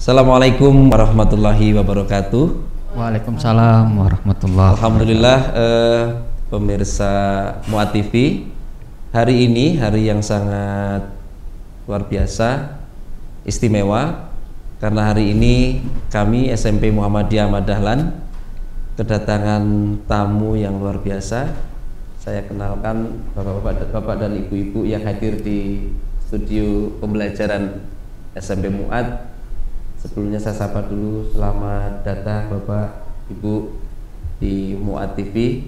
Assalamualaikum warahmatullahi wabarakatuh. Waalaikumsalam warahmatullahi wabarakatuh. Alhamdulillah, pemirsa Muat TV, hari ini hari yang sangat luar biasa, istimewa, karena hari ini kami SMP Muhammadiyah Ahmad Dahlan kedatangan tamu yang luar biasa. Saya kenalkan bapak-bapak dan ibu-ibu yang hadir di studio pembelajaran SMP Muat. Sebelumnya saya sapa dulu, selamat datang Bapak Ibu di Muat TV.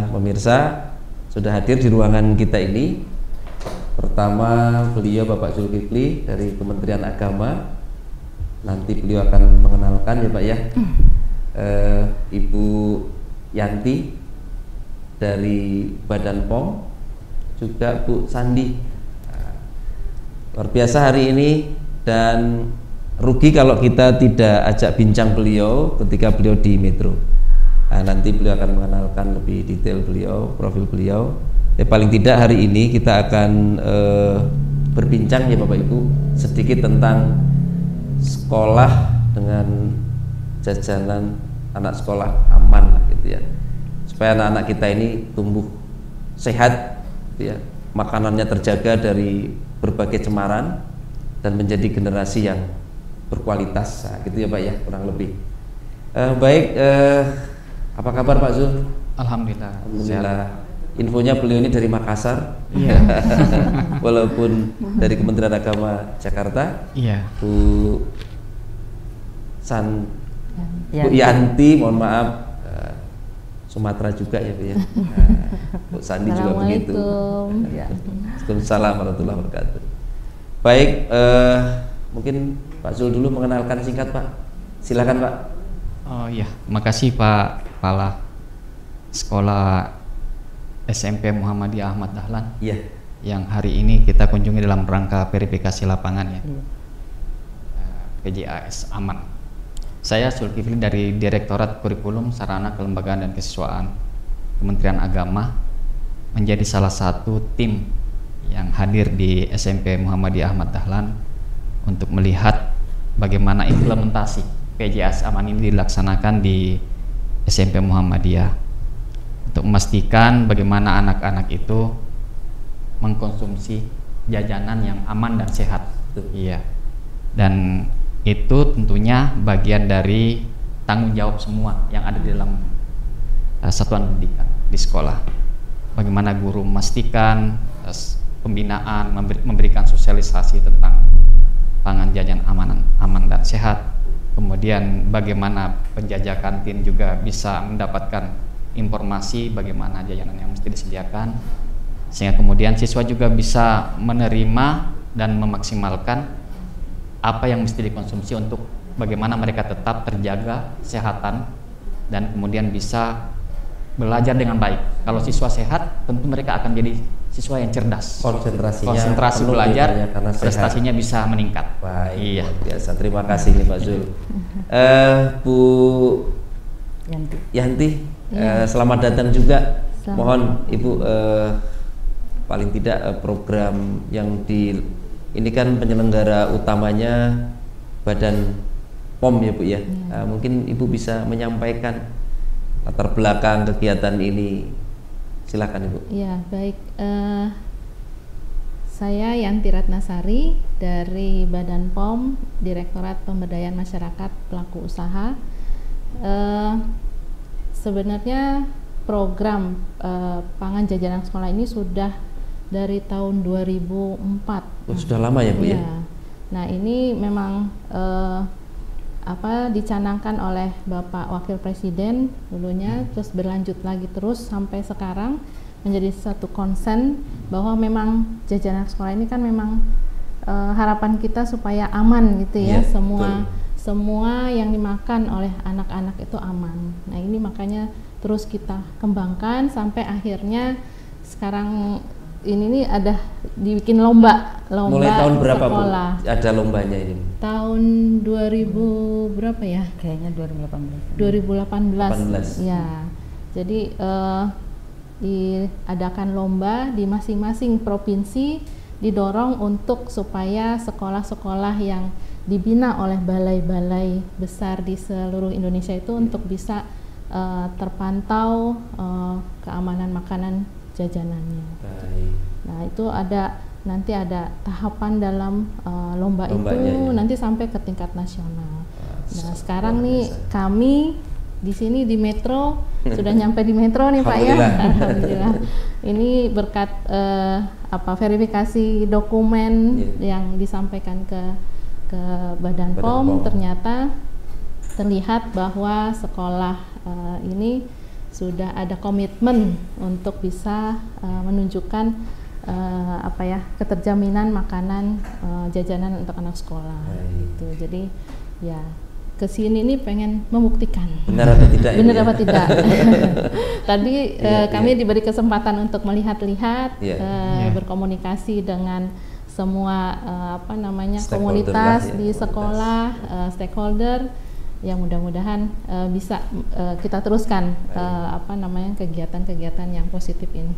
Pemirsa sudah hadir di ruangan kita ini. Pertama beliau Bapak Zulkifli dari Kementerian Agama. Nanti beliau akan mengenalkan ya Pak ya. Ibu Yanti dari Badan POM, juga Bu Sandi. Luar biasa hari ini, dan rugi kalau kita tidak ajak bincang beliau ketika beliau di Metro. Nanti beliau akan mengenalkan lebih detail beliau, profil beliau. Paling tidak hari ini kita akan berbincang ya Bapak Ibu sedikit tentang sekolah dengan jajanan anak sekolah aman lah gitu ya, supaya anak-anak kita ini tumbuh sehat gitu ya, makanannya terjaga dari berbagai cemaran dan menjadi generasi yang berkualitas, gitu ya Pak ya, kurang lebih. Baik, apa kabar Pak Zul? Alhamdulillah. Alhamdulillah. Infonya beliau ini dari Makassar, iya. Walaupun dari Kementerian Agama Jakarta. Iya. Bu Yanti, mohon maaf, Sumatera juga ya Bu ya. Bu Sandi juga begitu. Waalaikumsalam warahmatullahi wabarakatuh. Baik, mungkin Pak Zul dulu mengenalkan singkat Pak. Silakan Pak. Oh iya, makasih Pak Kepala Sekolah SMP Muhammadiyah Ahmad Dahlan. Iya. Yang hari ini kita kunjungi dalam rangka verifikasi lapangan ya. PJAS Aman. Saya Zulkifli dari Direktorat Kurikulum, Sarana Kelembagaan dan Kesiswaan Kementerian Agama, menjadi salah satu tim yang hadir di SMP Muhammadiyah Ahmad Dahlan untuk melihat bagaimana implementasi PJAS Aman ini dilaksanakan di SMP Muhammadiyah, untuk memastikan bagaimana anak-anak itu mengkonsumsi jajanan yang aman dan sehat. Iya. Dan itu tentunya bagian dari tanggung jawab semua yang ada di dalam satuan pendidikan di sekolah. Bagaimana guru memastikan pembinaan, memberikan sosialisasi tentang pangan jajan aman dan sehat. Kemudian bagaimana penjajah kantin juga bisa mendapatkan informasi bagaimana jajanan yang mesti disediakan, sehingga kemudian siswa juga bisa menerima dan memaksimalkan apa yang mesti dikonsumsi untuk bagaimana mereka tetap terjaga kesehatan dan kemudian bisa belajar dengan baik. Kalau siswa sehat, tentu mereka akan jadi siswa yang cerdas. Konsentrasi belajar, ya, prestasinya bisa meningkat. Baik, iya. Biasa. Terima kasih nih Pak Zul. Bu Yanti, selamat datang juga. Mohon Ibu paling tidak program yang ini kan penyelenggara utamanya Badan POM ya Bu ya. Mungkin Ibu bisa menyampaikan latar belakang kegiatan ini. Silakan Ibu. Ya, baik. Saya Yanti Ratnasari dari Badan POM, Direktorat Pemberdayaan Masyarakat Pelaku Usaha. Sebenarnya program pangan jajanan sekolah ini sudah dari tahun 2004. Sudah lama ya Bu ya? Nah ini memang dicanangkan oleh Bapak Wakil Presiden dulunya, terus berlanjut lagi terus sampai sekarang menjadi satu konsen bahwa memang jajanan sekolah ini kan memang harapan kita supaya aman gitu ya, semua yang dimakan oleh anak-anak itu aman. Nah ini makanya terus kita kembangkan sampai akhirnya sekarang ini ada dibikin lomba mulai tahun berapa sekolah. Bu? Ada lombanya ini? Tahun 2000 berapa ya? Kayaknya 2018. Ya. Jadi diadakan lomba di masing-masing provinsi, didorong untuk supaya sekolah-sekolah yang dibina oleh balai-balai besar di seluruh Indonesia itu untuk bisa terpantau keamanan makanan jajanannya. Baik. Nah itu nanti ada tahapan dalam lombanya ya. itu nanti sampai ke tingkat nasional. Nah sekarang nih kami di sini di Metro sudah nyampe di Metro nih Pak ya. Alhamdulillah. Ini berkat verifikasi dokumen yang disampaikan ke Badan POM, ternyata terlihat bahwa sekolah ini sudah ada komitmen untuk bisa menunjukkan keterjaminan makanan jajanan untuk anak sekolah. Gitu. Jadi ya kesini nih pengen membuktikan benar atau tidak. Benar apa tidak. Tadi kami diberi kesempatan untuk melihat-lihat, berkomunikasi dengan semua komunitas di sekolah, stakeholder. Ya mudah-mudahan bisa kita teruskan kegiatan-kegiatan yang positif ini.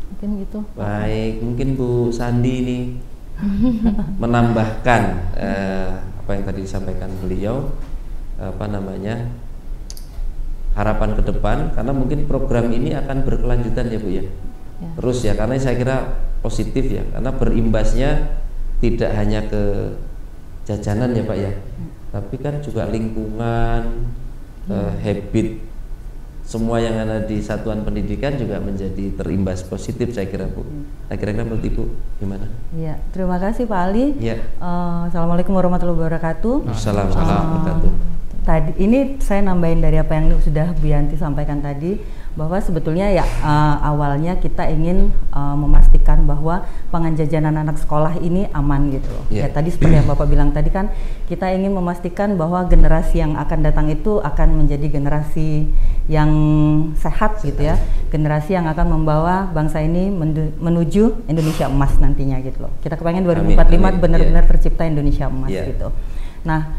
Mungkin gitu. Baik, mungkin Bu Sandi ini menambahkan apa yang tadi disampaikan beliau, harapan ke depan, karena mungkin program ini akan berkelanjutan ya Bu ya. Terus ya, karena saya kira positif ya, karena berimbasnya tidak hanya ke jajanan ya Pak ya, tapi kan juga lingkungan, habit semua yang ada di satuan pendidikan juga menjadi terimbas positif saya kira Bu. Nah kira-kira menurut Ibu gimana? Iya, terima kasih Pak Ali. Ya. Assalamualaikum warahmatullahi wabarakatuh. Assalamualaikum warahmatullahi wabarakatuh. Tadi ini saya nambahin dari apa yang sudah Bu Yanti sampaikan tadi, bahwa sebetulnya ya awalnya kita ingin memastikan bahwa pangan jajanan anak sekolah ini aman gitu loh. Ya tadi seperti yang Bapak bilang tadi kan, kita ingin memastikan bahwa generasi yang akan datang itu akan menjadi generasi yang sehat gitu ya, generasi yang akan membawa bangsa ini menuju Indonesia emas nantinya gitu loh. Kita kepengen 2045 benar-benar tercipta Indonesia emas gitu. Nah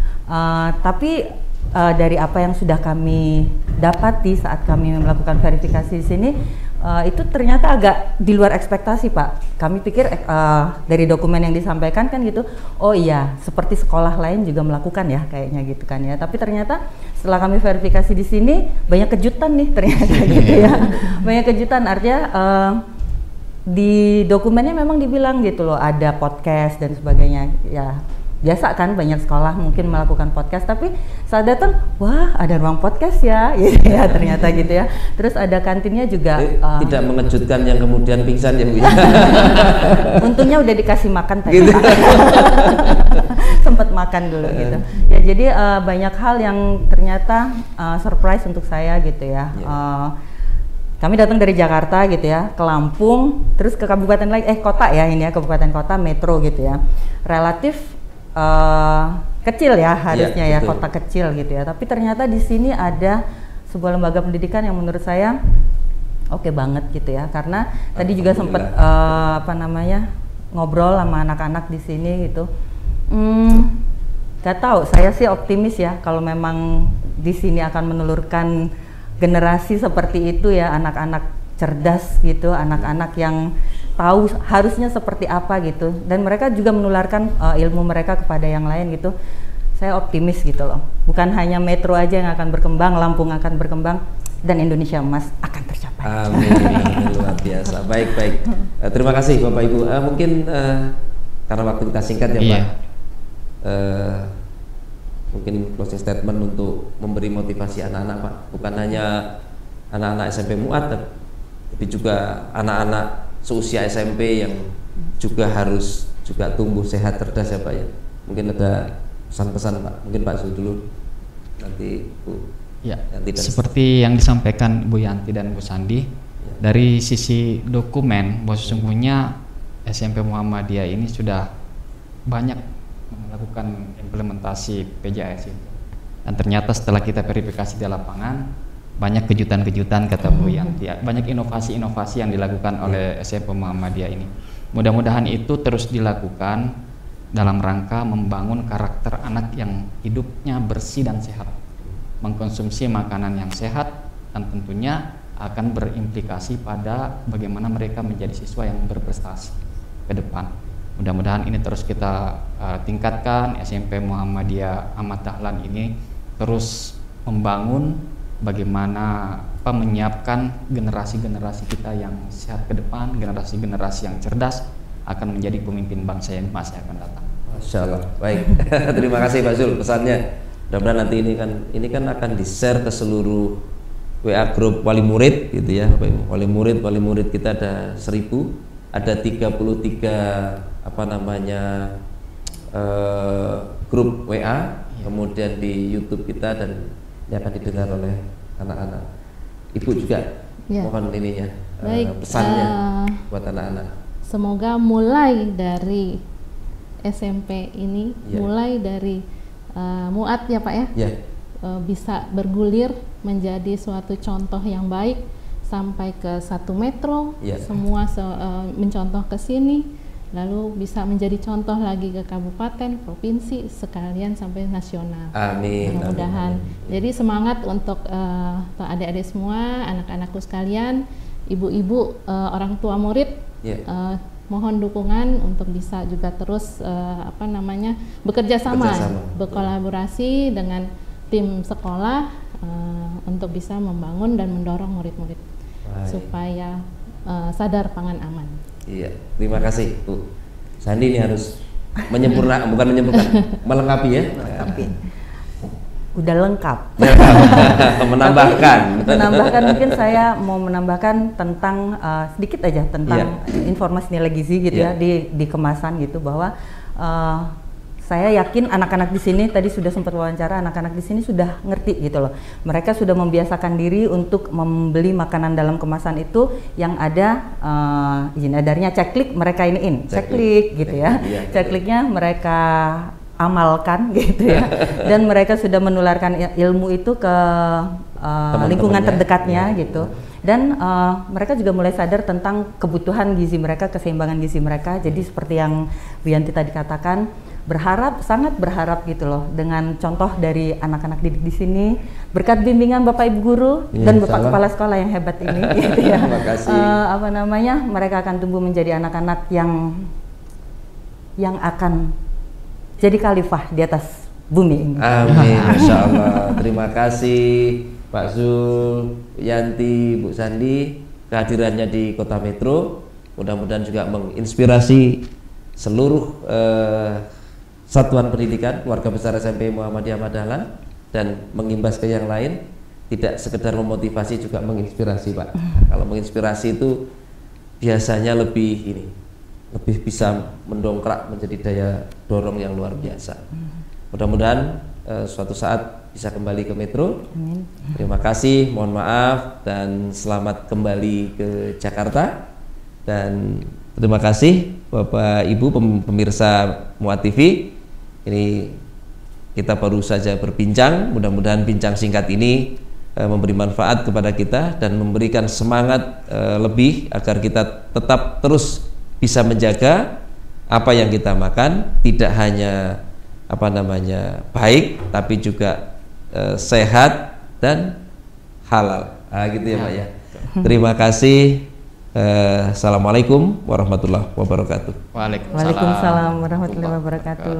tapi dari apa yang sudah kami dapati saat kami melakukan verifikasi di sini, itu ternyata agak di luar ekspektasi Pak. Kami pikir dari dokumen yang disampaikan kan gitu, oh iya seperti sekolah lain juga melakukan ya kayaknya gitu kan ya. Tapi ternyata setelah kami verifikasi di sini banyak kejutan nih ternyata gitu ya. Banyak kejutan, artinya di dokumennya memang dibilang gitu loh, ada podcast dan sebagainya ya. Biasa kan banyak sekolah mungkin melakukan podcast, tapi saat datang wah ada ruang podcast ya, gitu ya ternyata gitu ya. Terus ada kantinnya juga. Tidak mengejutkan yang kemudian pingsan ya Bu. Untungnya udah dikasih makan tadi. Gitu. Sempat makan dulu gitu. Ya jadi banyak hal yang ternyata surprise untuk saya gitu ya. Kami datang dari Jakarta gitu ya, ke Lampung, terus ke kabupaten lain, kota ya ini ya, kabupaten kota metro gitu ya. Relatif kecil ya harusnya ya, kota kecil gitu ya. Tapi ternyata di sini ada sebuah lembaga pendidikan yang menurut saya oke banget gitu ya. Karena tadi juga sempat ngobrol sama anak-anak di sini gitu. Gak tahu, saya sih optimis ya kalau memang di sini akan menelurkan generasi seperti itu ya, anak-anak cerdas gitu, anak-anak yang tahu harusnya seperti apa gitu, dan mereka juga menularkan ilmu mereka kepada yang lain gitu. Saya optimis gitu loh, bukan hanya Metro aja yang akan berkembang, Lampung akan berkembang, dan Indonesia emas akan tercapai. Amin. Luar biasa. Baik. Terima kasih Bapak Ibu. Mungkin karena waktu kita singkat ya Pak, mungkin closing statement untuk memberi motivasi anak-anak Pak, bukan hanya anak-anak SMP Muat, tapi juga anak-anak seusia SMP yang juga harus tumbuh sehat, cerdas ya Pak ya. Mungkin ada pesan-pesan Pak, mungkin Pak Zul dulu, nanti Bu Yanti. Seperti yang disampaikan Bu Yanti dan Bu Sandi, dari sisi dokumen bahwa sesungguhnya SMP Muhammadiyah ini sudah banyak melakukan implementasi PJAS itu, dan ternyata setelah kita verifikasi di lapangan banyak kejutan-kejutan kata Bu Yanti, banyak inovasi-inovasi yang dilakukan oleh SMP Muhammadiyah ini. Mudah-mudahan itu terus dilakukan dalam rangka membangun karakter anak yang hidupnya bersih dan sehat, mengkonsumsi makanan yang sehat, dan tentunya akan berimplikasi pada bagaimana mereka menjadi siswa yang berprestasi ke depan. Mudah-mudahan ini terus kita tingkatkan. SMP Muhammadiyah Ahmad Dahlan ini terus membangun bagaimana menyiapkan generasi-generasi kita yang sehat ke depan, generasi-generasi yang cerdas akan menjadi pemimpin bangsa yang masa akan datang. Masya Allah, baik. Terima kasih Pak Zul pesannya. Mudah-mudahan nanti ini kan akan di-share ke seluruh WA grup wali murid gitu ya. Wali murid kita ada 1000, ada 33 grup WA, kemudian di YouTube kita, dan ini akan didengar oleh anak-anak. Ibu juga mohon ininya pesannya buat anak-anak. Semoga mulai dari SMP ini, mulai dari muat ya Pak ya, bisa bergulir menjadi suatu contoh yang baik sampai ke 1 metro, semua mencontoh ke sini, lalu bisa menjadi contoh lagi ke kabupaten, provinsi, sekalian sampai nasional. Amin. Mudah-mudahan. Jadi semangat untuk adik-adik semua, anak-anakku sekalian, ibu-ibu, orang tua murid. Mohon dukungan untuk bisa juga terus bekerja sama, berkolaborasi dengan tim sekolah untuk bisa membangun dan mendorong murid-murid supaya sadar pangan aman. Iya, terima kasih Bu Sandi. Ini harus melengkapi ya. Udah lengkap. Menambahkan Mungkin saya mau menambahkan tentang sedikit aja tentang informasi nilai gizi gitu ya di kemasan gitu, bahwa saya yakin anak-anak di sini, tadi sudah sempat wawancara, anak-anak di sini sudah ngerti gitu loh. Mereka sudah membiasakan diri untuk membeli makanan dalam kemasan itu yang ada izin edarnya, ceklik mereka iniin, ceklik gitu ya. Cekliknya mereka amalkan gitu ya. Dan mereka sudah menularkan ilmu itu ke lingkungan terdekatnya gitu. Dan mereka juga mulai sadar tentang kebutuhan gizi mereka, keseimbangan gizi mereka. Jadi seperti yang Bu Yanti tadi katakan, sangat berharap gitu loh dengan contoh dari anak-anak didik di sini, berkat bimbingan Bapak Ibu guru dan Bapak Kepala Sekolah yang hebat ini gitu ya. Mereka akan tumbuh menjadi anak-anak yang akan jadi khalifah di atas bumi ini. Amin. Masya Allah. Terima kasih Pak Zul, Yanti, Bu Sandi kehadirannya di Kota Metro. Mudah-mudahan juga menginspirasi seluruh satuan pendidikan keluarga besar SMP Muhammadiyah Ahmad Dahlan dan mengimbas ke yang lain. Tidak sekedar memotivasi, juga menginspirasi Pak. Kalau menginspirasi itu biasanya lebih bisa mendongkrak menjadi daya dorong yang luar biasa. Mudah-mudahan suatu saat bisa kembali ke Metro. Amin. Terima kasih, mohon maaf, dan selamat kembali ke Jakarta. Dan terima kasih Bapak Ibu pemirsa Muat TV. Ini kita baru saja berbincang, mudah-mudahan bincang singkat ini memberi manfaat kepada kita dan memberikan semangat lebih agar kita tetap terus bisa menjaga apa yang kita makan, tidak hanya baik, tapi juga sehat dan halal. Gitu ya Pak ya. Terima kasih. Assalamualaikum warahmatullahi wabarakatuh. Waalaikumsalam warahmatullahi wabarakatuh.